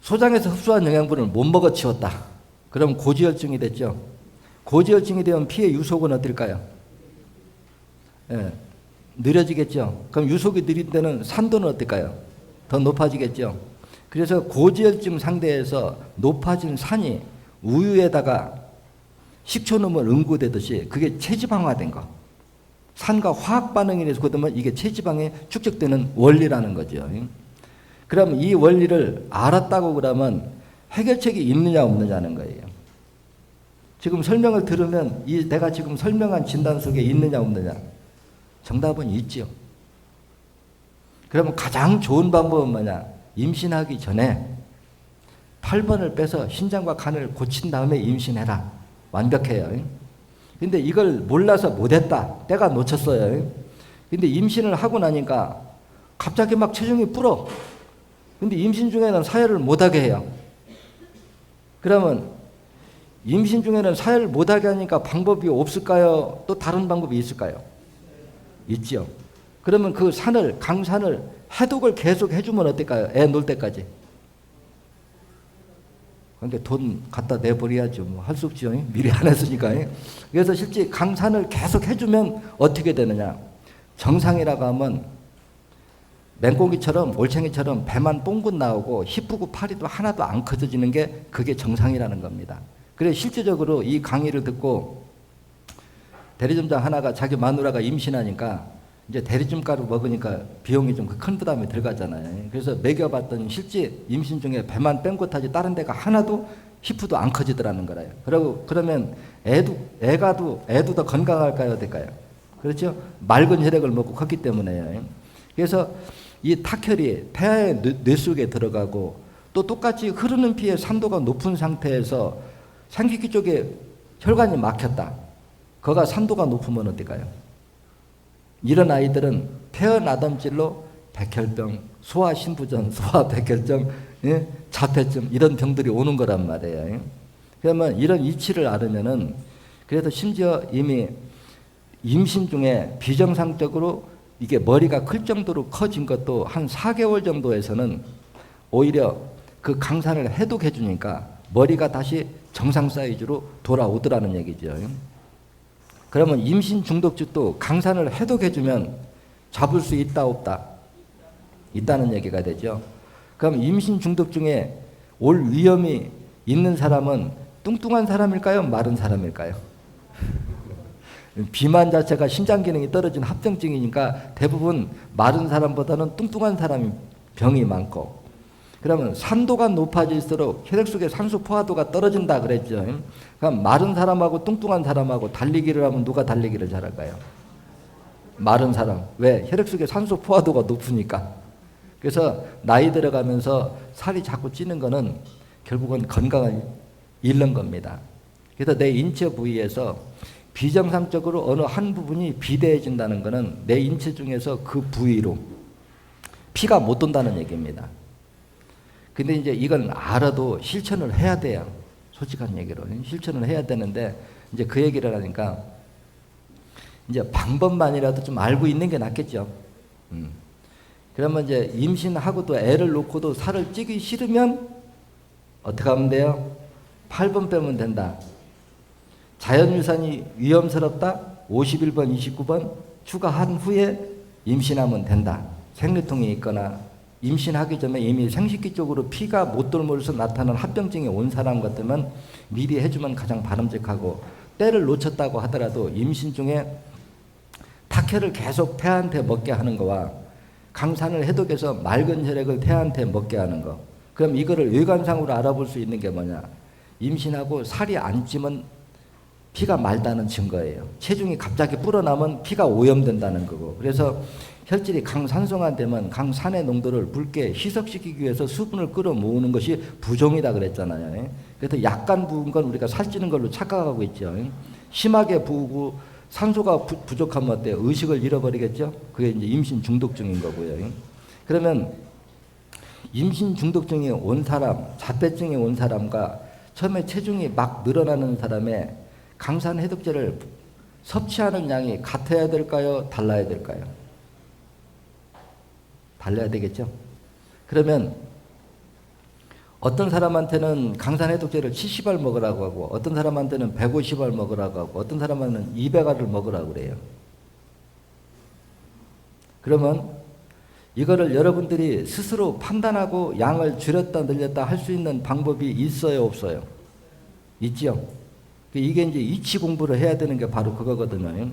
소장에서 흡수한 영양분을 못 먹어 치웠다. 그럼 고지혈증이 됐죠. 고지혈증이 되면 피의 유속은 어떨까요? 느려지겠죠. 그럼 유속이 느린 데는 산도는 어떨까요? 더 높아지겠죠. 그래서 고지혈증 상태에서 높아진 산이 우유에다가 식초 넣으면 응고되듯이 그게 체지방화된 거. 산과 화학 반응이 돼서 그러면 이게 체지방에 축적되는 원리라는 거죠. 그럼 이 원리를 알았다고 그러면 해결책이 있느냐 없느냐는 거예요. 지금 설명을 들으면 내가 지금 설명한 진단 속에 있느냐 없느냐? 정답은 있죠. 그러면 가장 좋은 방법은 뭐냐? 임신하기 전에 8번을 빼서 신장과 간을 고친 다음에 임신해라. 완벽해요. 근데 이걸 몰라서 못했다. 때가 놓쳤어요. 근데 임신을 하고 나니까 갑자기 막 체중이 불어. 근데 임신 중에는 사회를 못하게 해요. 그러면 임신 중에는 사회를 못하게 하니까 방법이 없을까요? 또 다른 방법이 있을까요? 있죠. 그러면 그 강산을 해독을 계속 해주면 어떨까요? 애 놀 때까지. 그러니까 돈 갖다 내버려야죠. 뭐 할 수 없죠. 미리 안 했으니까. 그래서 실제 강산을 계속 해주면 어떻게 되느냐. 정상이라고 하면 맹꽁이처럼 올챙이처럼 배만 뽕긋 나오고 힙프고 파리도 하나도 안 커져지는 게 그게 정상이라는 겁니다. 그래서 실질적으로 이 강의를 듣고 대리점장 하나가 자기 마누라가 임신하니까 이제 대리점가루 먹으니까 비용이 좀 큰 부담이 들어가잖아요. 그래서 먹여봤더니 실제 임신 중에 배만 뺀 곳하지 다른 데가 하나도 히프도 안 커지더라는 거예요. 그러면 애도 더 건강할까요? 어떨까요? 그렇죠? 맑은 혈액을 먹고 컸기 때문에요. 그래서 이 탁혈이 폐하의 뇌 속에 들어가고 또 똑같이 흐르는 피의 산도가 높은 상태에서 상기기 쪽에 혈관이 막혔다. 거가 산도가 높으면 어떨까요? 이런 아이들은 폐허나담질로 백혈병, 소아신부전, 소아백혈증, 자폐증 이런 병들이 오는 거란 말이에요. 그러면 이런 이치를 알으면은 그래서 심지어 이미 임신 중에 비정상적으로 이게 머리가 클 정도로 커진 것도 한 4개월 정도에서는 오히려 그 강산을 해독해 주니까 머리가 다시 정상 사이즈로 돌아오더라는 얘기죠. 그러면 임신 중독증도 강산을 해독해주면 잡을 수 있다 없다? 있다는 얘기가 되죠. 그럼 임신 중독 중에 올 위험이 있는 사람은 뚱뚱한 사람일까요? 마른 사람일까요? 비만 자체가 심장 기능이 떨어진 합병증이니까 대부분 마른 사람보다는 뚱뚱한 사람이 병이 많고, 그러면 산도가 높아질수록 혈액 속의 산소 포화도가 떨어진다 그랬죠. 그럼 마른 사람하고 뚱뚱한 사람하고 달리기를 하면 누가 달리기를 잘할까요? 마른 사람. 왜? 혈액 속의 산소 포화도가 높으니까. 그래서 나이 들어가면서 살이 자꾸 찌는 거는 결국은 건강을 잃는 겁니다. 그래서 내 인체 부위에서 비정상적으로 어느 한 부분이 비대해진다는 것은 내 인체 중에서 그 부위로 피가 못 돈다는 얘기입니다. 근데 이제 이건 알아도 실천을 해야 돼요. 솔직한 얘기로. 실천을 해야 되는데, 이제 그 얘기를 하니까, 이제 방법만이라도 좀 알고 있는 게 낫겠죠. 그러면 이제 임신하고도 애를 놓고도 살을 찌기 싫으면 어떻게 하면 돼요? 8번 빼면 된다. 자연유산이 위험스럽다. 51번, 29번 추가한 후에 임신하면 된다. 생리통이 있거나 임신하기 전에 이미 생식기 쪽으로 피가 못 돌면서 나타나는 합병증이 온 사람 같으면 미리 해주면 가장 바람직하고, 때를 놓쳤다고 하더라도 임신 중에 탁혈을 계속 태아한테 먹게 하는 거와 강산을 해독해서 맑은 혈액을 태아한테 먹게 하는 거. 그럼 이거를 외관상으로 알아볼 수 있는 게 뭐냐? 임신하고 살이 안 찌면 피가 맑다는 증거예요. 체중이 갑자기 불어나면 피가 오염된다는 거고. 그래서 혈질이 강산성화되면 강산의 농도를 붉게 희석시키기 위해서 수분을 끌어모으는 것이 부종이다 그랬잖아요. 그래서 약간 부은 건 우리가 살찌는 걸로 착각하고 있죠. 심하게 부고 산소가 부족하면 어때요? 의식을 잃어버리겠죠? 그게 이제 임신 중독증인 거고요. 그러면 임신 중독증이 온 사람, 자폐증이 온 사람과 처음에 체중이 막 늘어나는 사람의 강산 해독제를 섭취하는 양이 같아야 될까요? 달라야 될까요? 달라야 되겠죠? 그러면 어떤 사람한테는 강산 해독제를 70알 먹으라고 하고, 어떤 사람한테는 150알 먹으라고 하고, 어떤 사람한테는 200알을 먹으라고 그래요. 그러면 이거를 여러분들이 스스로 판단하고 양을 줄였다 늘렸다 할 수 있는 방법이 있어요, 없어요? 있죠? 이게 이제 이치 공부를 해야 되는 게 바로 그거거든요.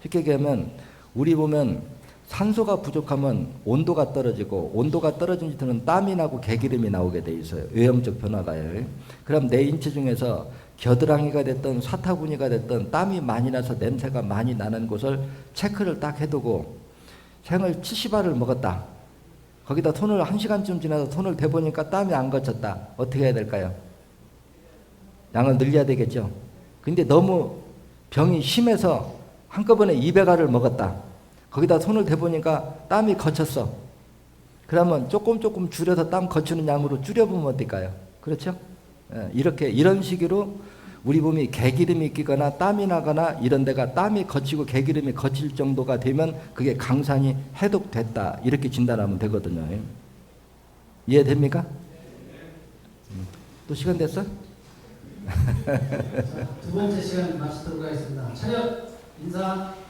쉽게 얘기하면 우리 보면 산소가 부족하면 온도가 떨어지고, 온도가 떨어진 뒤에는 땀이 나고 개기름이 나오게 돼 있어요. 외형적 변화가요. 그럼 내 인체 중에서 겨드랑이가 됐든 사타구니가 됐든 땀이 많이 나서 냄새가 많이 나는 곳을 체크를 딱 해두고, 생을 70알을 먹었다. 거기다 손을 1시간쯤 지나서 손을 대보니까 땀이 안 거쳤다. 어떻게 해야 될까요? 양을 늘려야 되겠죠. 근데 너무 병이 심해서 한꺼번에 200알을 먹었다. 거기다 손을 대보니까 땀이 거쳤어. 그러면 조금 줄여서 땀 거치는 양으로 줄여보면 어떨까요? 그렇죠? 이렇게 이런 식으로 우리 몸이 개기름이 끼거나 땀이 나거나 이런 데가 땀이 거치고 개기름이 거칠 정도가 되면 그게 강산이 해독됐다. 이렇게 진단하면 되거든요. 이해됩니까? 또 시간 됐어? 두 번째 시간 마치도록 하겠습니다. 차렷 인사.